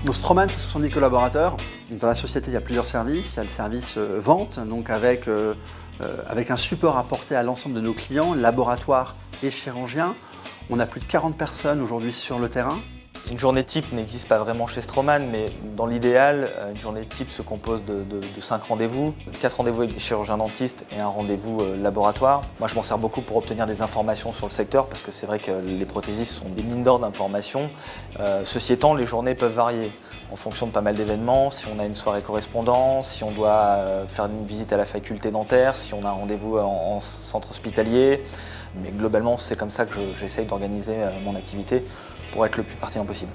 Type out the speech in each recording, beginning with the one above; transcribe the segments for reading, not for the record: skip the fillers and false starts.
Donc Stroman, c'est 70 collaborateurs. Dans la société, il y a plusieurs services. Il y a le service vente, donc avec un support apporté à l'ensemble de nos clients, laboratoires et chirurgiens. On a plus de 40 personnes aujourd'hui sur le terrain. Une journée type n'existe pas vraiment chez Stroman, mais dans l'idéal, une journée type se compose de 5 rendez-vous, 4 rendez-vous avec des chirurgiens dentistes et un rendez-vous laboratoire. Moi, je m'en sers beaucoup pour obtenir des informations sur le secteur, parce que c'est vrai que les prothésistes sont des mines d'or d'informations. Ceci étant, les journées peuvent varier en fonction de pas mal d'événements, si on a une soirée correspondant, si on doit faire une visite à la faculté dentaire, si on a un rendez-vous en centre hospitalier. Mais globalement, c'est comme ça que j'essaye d'organiser mon activité pour être le plus pertinent possible.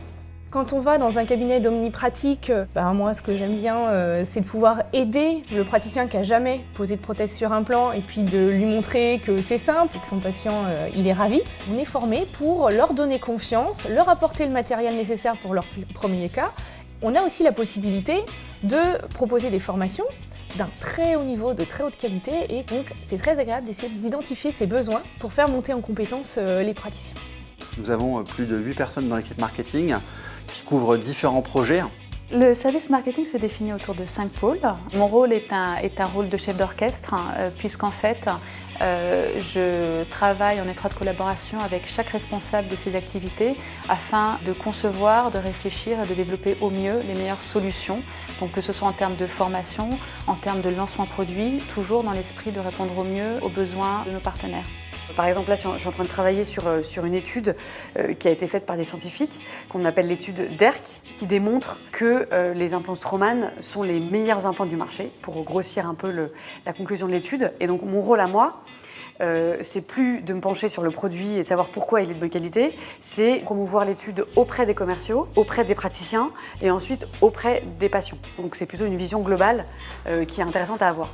Quand on va dans un cabinet d'omnipratique, moi ce que j'aime bien, c'est de pouvoir aider le praticien qui n'a jamais posé de prothèse sur implant et puis de lui montrer que c'est simple et que son patient il est ravi. On est formé pour leur donner confiance, leur apporter le matériel nécessaire pour leur premier cas. On a aussi la possibilité de proposer des formations d'un très haut niveau, de très haute qualité, et donc c'est très agréable d'essayer d'identifier ses besoins pour faire monter en compétence les praticiens. Nous avons plus de 8 personnes dans l'équipe marketing qui couvrent différents projets. Le service marketing se définit autour de 5 pôles. Mon rôle est un rôle de chef d'orchestre, puisqu'en fait, je travaille en étroite collaboration avec chaque responsable de ces activités afin de concevoir, de réfléchir et de développer au mieux les meilleures solutions. Donc que ce soit en termes de formation, en termes de lancement produit, toujours dans l'esprit de répondre au mieux aux besoins de nos partenaires. Par exemple, là, je suis en train de travailler sur une étude qui a été faite par des scientifiques, qu'on appelle l'étude DERC, qui démontre que les implants Stroman sont les meilleurs implants du marché, pour grossir un peu la conclusion de l'étude. Et donc, mon rôle à moi, c'est plus de me pencher sur le produit et de savoir pourquoi il est de bonne qualité, c'est promouvoir l'étude auprès des commerciaux, auprès des praticiens et ensuite auprès des patients. Donc, c'est plutôt une vision globale qui est intéressante à avoir.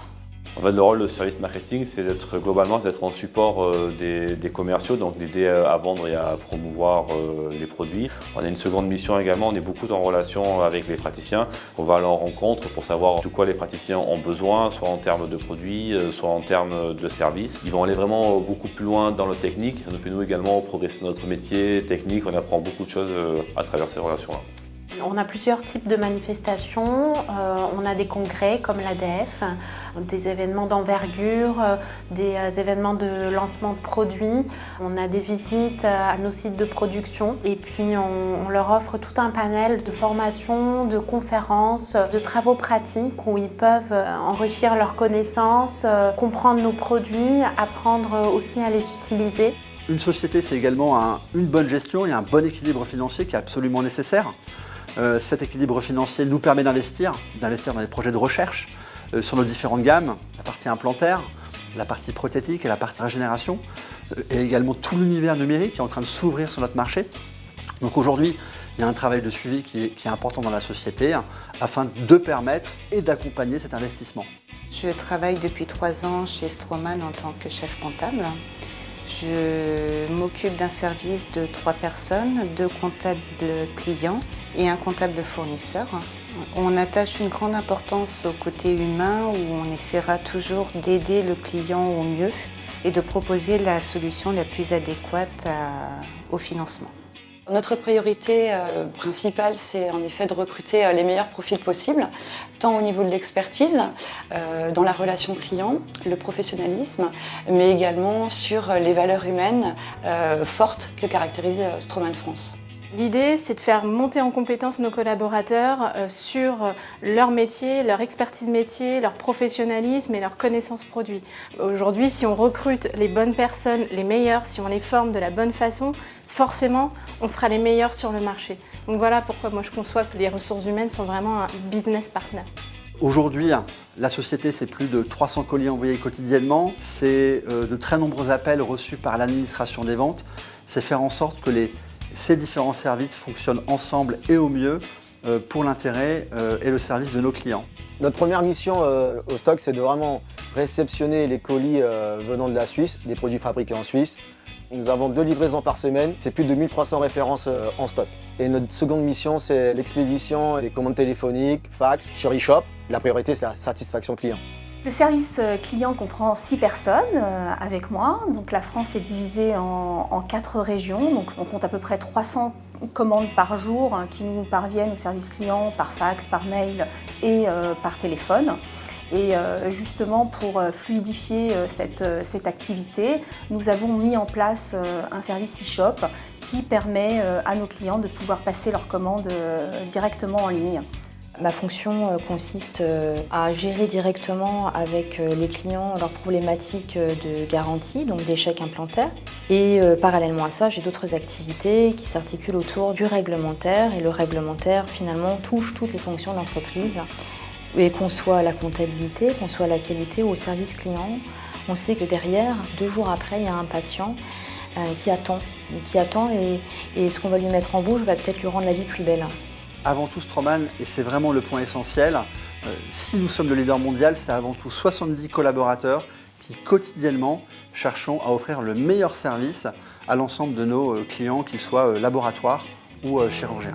En fait, le rôle de service marketing, c'est d'être en support des commerciaux, donc d'aider à vendre et à promouvoir les produits. On a une seconde mission également, on est beaucoup en relation avec les praticiens. On va à leur rencontre pour savoir de quoi les praticiens ont besoin, soit en termes de produits, soit en termes de services. Ils vont aller vraiment beaucoup plus loin dans le technique. Ça nous fait nous également progresser notre métier technique. On apprend beaucoup de choses à travers ces relations-là. On a plusieurs types de manifestations, on a des congrès comme l'ADF, des événements d'envergure, des événements de lancement de produits, on a des visites à nos sites de production et puis on leur offre tout un panel de formations, de conférences, de travaux pratiques où ils peuvent enrichir leurs connaissances, comprendre nos produits, apprendre aussi à les utiliser. Une société, c'est également une bonne gestion et un bon équilibre financier qui est absolument nécessaire. Cet équilibre financier nous permet d'investir dans des projets de recherche sur nos différentes gammes, la partie implantaire, la partie prothétique et la partie régénération, et également tout l'univers numérique qui est en train de s'ouvrir sur notre marché. Donc aujourd'hui, il y a un travail de suivi qui est important dans la société afin de permettre et d'accompagner cet investissement. Je travaille depuis 3 ans chez Stroman en tant que chef comptable. Je m'occupe d'un service de 3 personnes, 2 comptables clients et un comptable fournisseur. On attache une grande importance au côté humain où on essaiera toujours d'aider le client au mieux et de proposer la solution la plus adéquate au financement. Notre priorité principale, c'est en effet de recruter les meilleurs profils possibles, tant au niveau de l'expertise, dans la relation client, le professionnalisme, mais également sur les valeurs humaines fortes que caractérise Stroman France. L'idée, c'est de faire monter en compétence nos collaborateurs sur leur métier, leur expertise métier, leur professionnalisme et leur connaissance produit. Aujourd'hui, si on recrute les bonnes personnes, les meilleures, si on les forme de la bonne façon, forcément, on sera les meilleurs sur le marché. Donc voilà pourquoi moi je conçois que les ressources humaines sont vraiment un business partner. Aujourd'hui, la société, c'est plus de 300 colis envoyés quotidiennement, c'est de très nombreux appels reçus par l'administration des ventes, c'est faire en sorte que ces différents services fonctionnent ensemble et au mieux pour l'intérêt et le service de nos clients. Notre première mission au stock, c'est de vraiment réceptionner les colis venant de la Suisse, des produits fabriqués en Suisse. Nous avons 2 livraisons par semaine, c'est plus de 1300 références en stock. Et notre seconde mission, c'est l'expédition des commandes téléphoniques, fax, sur e-shop. La priorité, c'est la satisfaction client. Le service client comprend 6 personnes avec moi. Donc la France est divisée en 4 régions. Donc on compte à peu près 300 commandes par jour qui nous parviennent au service client par fax, par mail et par téléphone. Et justement pour fluidifier cette activité, nous avons mis en place un service e-shop qui permet à nos clients de pouvoir passer leurs commandes directement en ligne. Ma fonction consiste à gérer directement avec les clients leurs problématiques de garantie, donc d'échec implantaire. Et parallèlement à ça, j'ai d'autres activités qui s'articulent autour du réglementaire. Et le réglementaire, finalement, touche toutes les fonctions d'entreprise. Et qu'on soit la comptabilité, qu'on soit la qualité ou au service client, on sait que derrière, 2 jours après, il y a un patient qui attend et ce qu'on va lui mettre en bouche va peut-être lui rendre la vie plus belle. Avant tout, Stroman, et c'est vraiment le point essentiel, si nous sommes le leader mondial, c'est avant tout 70 collaborateurs qui quotidiennement cherchons à offrir le meilleur service à l'ensemble de nos clients, qu'ils soient laboratoires ou chirurgiens.